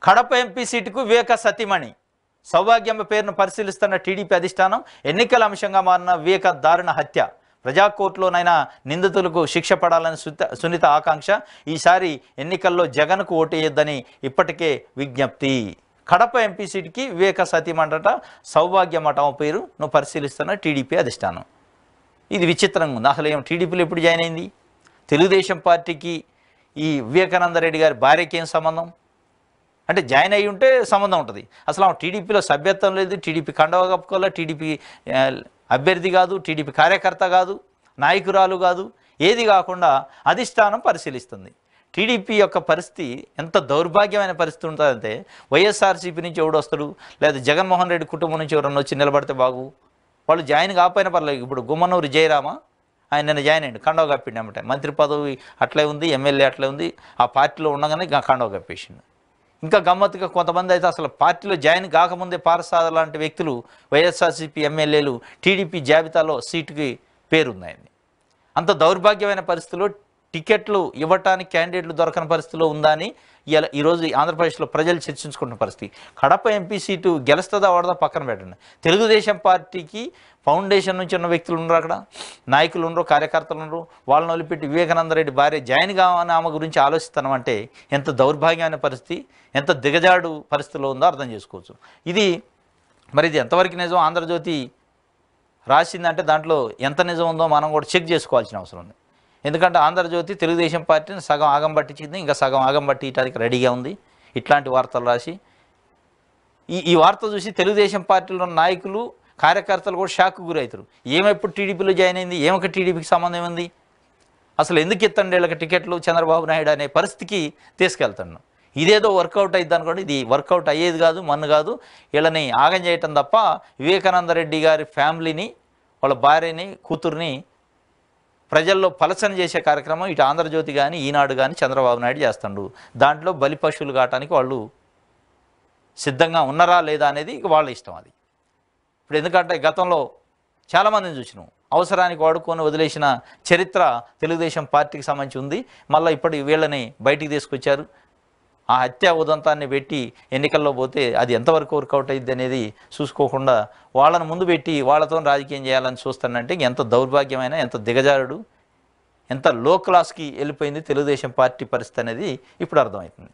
Kadapa MP సీటుకు వివేక సతీమణి సౌభాగ్యమ్మ పేరును పరిశీలిస్తున్న టీడీపీ అధిష్టానం ఎన్నికల అంశంగా మారిన వివేక దారుణ హత్య ప్రజాకోర్టులోనైనా నిందితులకు శిక్ష పడాలని సునీత ఆకాంక్ష. ఈసారి ఎన్నికల్లో జగన్కు ఓటేయొద్దని ఇప్పటికే విజ్ఞప్తి. కడప ఎంపీ సీటుకి వివేక సతీమణట సౌభాగ్యమట పేరును పరిశీలిస్తున్న టీడీపీ అధిష్టానం. ఇది విచిత్రంగా ఉంది. అసలు ఏం టీడీపీలో ఎప్పుడు జాయిన్ అయింది? తెలుగుదేశం పార్టీకి ఈ వివేకానందరెడ్డి గారి భార్యకి ఏం సంబంధం? అంటే జాయిన్ అయ్యి ఉంటే సంబంధం ఉంటుంది. అసలు ఆమె టీడీపీలో సభ్యత్వం లేదు, టీడీపీ కండవ కప్పుకోలే, టీడీపీ అభ్యర్థి కాదు, టీడీపీ కార్యకర్త కాదు, నాయకురాలు కాదు, ఏది కాకుండా అధిష్టానం పరిశీలిస్తుంది. టీడీపీ యొక్క పరిస్థితి ఎంత దౌర్భాగ్యమైన పరిస్థితి ఉంటుందంటే వైఎస్ఆర్సీపీ నుంచి ఎవడు వస్తాడు, లేదా జగన్మోహన్ రెడ్డి కుటుంబం నుంచి ఎవరన్నా వచ్చి నిలబడితే బాగు, వాళ్ళు జాయిన్ కాకపోయినా పర్లేదు. ఇప్పుడు గుమ్మనూరు జయరామ ఆయన నిన్న జాయిన్ అయ్యండి, కండవ కప్పిండి అన్నమాట. మంత్రి పదవి అట్లే ఉంది, ఎమ్మెల్యే అట్లే ఉంది, ఆ పార్టీలో ఉండగానే కండవ కప్పేసిండు. ఇంకా గమ్మత్తుగా కొంతమంది అయితే అసలు పార్టీలో జాయిన్ కాకముందే పారసాద లాంటి వ్యక్తులు వైఎస్ఆర్సీపీ ఎమ్మెల్యేలు టీడీపీ జాబితాలో సీటుకి పేరున్నాయండి. అంత దౌర్భాగ్యమైన పరిస్థితుల్లో టికెట్లు ఇవ్వటానికి క్యాండిడేట్లు దొరకని పరిస్థితిలో ఉందా అని ఈరోజు ఆంధ్రప్రదేశ్లో ప్రజలు చర్చించుకుంటున్న పరిస్థితి. కడప ఎంపీ సీటు గెలుస్తుందా వాడదా పక్కన పెట్టండి. తెలుగుదేశం పార్టీకి ఫౌండేషన్ నుంచి ఉన్న వ్యక్తులు ఉండరు, అక్కడ నాయకులు ఉండరు, కార్యకర్తలు ఉండరు. వాళ్ళని వదిలిపెట్టి వివేకానందరెడ్డి భార్య జాయిన్ కావాలని ఆమె గురించి ఆలోచిస్తామంటే ఎంత దౌర్భాగ్యమైన పరిస్థితి, ఎంత దిగజాడు పరిస్థితిలో ఉందో అర్థం చేసుకోవచ్చు. ఇది ఎంతవరకు నిజం? ఆంధ్రజ్యోతి రాసిందంటే దాంట్లో ఎంత నిజం ఉందో మనం కూడా చెక్ చేసుకోవాల్సిన అవసరం ఉంది. ఎందుకంటే ఆంధ్రజ్యోతి తెలుగుదేశం పార్టీని సగం ఆగం పట్టించింది, ఇంకా సగం ఆగం పట్టించడానికి రెడీగా ఉంది. ఇట్లాంటి వార్తలు రాసి ఈ వార్త చూసి తెలుగుదేశం పార్టీలో ఉన్న నాయకులు కార్యకర్తలు కూడా షాక్కు గురవుతారు. ఏమెప్పుడు టీడీపీలో జాయిన్ అయింది, ఏమొక టీడీపీకి సంబంధం ఉంది, అసలు ఎందుకు ఇస్తండి వీళ్ళకి టికెట్లు చంద్రబాబు నాయుడు అనే పరిస్థితికి తీసుకెళ్తాను. ఇదేదో వర్కౌట్ అయ్యిద్ది అనుకోండి, ఇది వర్కౌట్ అయ్యేది కాదు, మన్ను కాదు. వీళ్ళని ఆగం చేయటం తప్ప వివేకానందరెడ్డి గారి ఫ్యామిలీని, వాళ్ళ భార్యని, కూతుర్ని ప్రజల్లో పలసన చేసే కార్యక్రమం ఇటు ఆంధ్రజ్యోతి కానీ ఈనాడు కానీ చంద్రబాబు నాయుడు చేస్తాడు. దాంట్లో బలి పశువులు కావటానికి వాళ్ళు సిద్ధంగా ఉన్నారా లేదా అనేది వాళ్ళ ఇష్టం. అది ఇప్పుడు ఎందుకంటే గతంలో చాలామందిని చూసినాం, అవసరానికి వాడుకొని వదిలేసిన చరిత్ర తెలుగుదేశం పార్టీకి సంబంధించి ఉంది. మళ్ళీ ఇప్పటి వీళ్ళని బయటికి తీసుకొచ్చారు. ఆ హత్యా ఉదంతాన్ని పెట్టి ఎన్నికల్లో పోతే అది ఎంతవరకు వర్కౌట్ అయ్యిద్ది అనేది చూసుకోకుండా వాళ్ళని ముందు పెట్టి వాళ్ళతో రాజకీయం చేయాలని చూస్తానంటే ఎంత దౌర్భాగ్యమైన, ఎంత దిగజారుడు, ఎంత లో క్లాస్కి వెళ్ళిపోయింది తెలుగుదేశం పార్టీ పరిస్థితి అనేది ఇప్పుడు అర్థమవుతుంది.